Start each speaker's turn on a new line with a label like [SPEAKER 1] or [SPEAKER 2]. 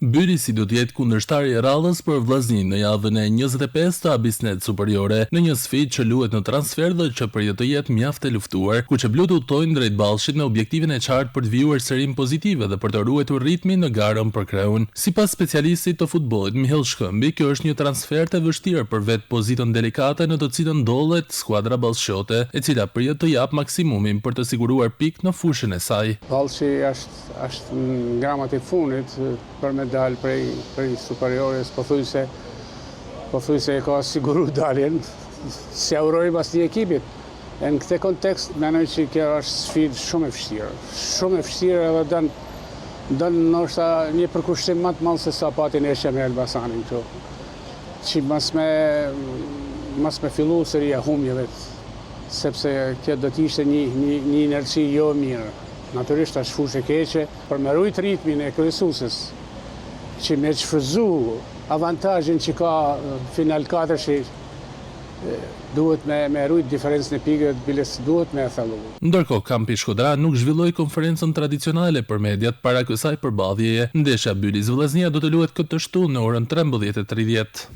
[SPEAKER 1] Byli si do t'jetë kundërshtari i Rallës për Vllaznin në javën e 25 të Abisnet Superiore, në një sfidë që luhet në transfer dhe që për të jetë mjaft e luftuar, ku që blut udhtojnë drejt ballshit me objektivin e qartë për të vijuar serim pozitive dhe për të ruajtur ritmin në garën për Kreun. Sipas specialistit të futbollit Mihill Shkëmbi, kjo është një transfer e vështirë për vetë pozitën delikate në të cilën ndodhet skuadra ballshote, e cila pritet të jap maksimumin për të siguruar pikë në fushën e saj.
[SPEAKER 2] Ballshi është në gramat e fundit për me dalë prej superiores, po thuj se e ka siguru daljen, se uroj pas një ekipit. E në këtë kontekst, menoj që kjo është sfidë shumë e vështirë edhe dënë nështë një përkushtim më të madh se sa pati nesër me Elbasanin këtu. Që mas me fillu seria humjeve, sepse kjo do t'ishte një inerci jo mirë. Natyrisht është fushë e keqe, për me rujt ritmin e kryesuesës, që me shfryzu avantajin që ka final 4, duhet me rujt diferencën e pikëve, biles duhet me e thellu.
[SPEAKER 1] Ndërkohë, kampi Shkodra nuk zhvilloi konferencën tradicionale për mediat para kësaj përballjeje. Ndeshja Bylis Vllaznia do të luhet këtë shtunë në orën 13:30.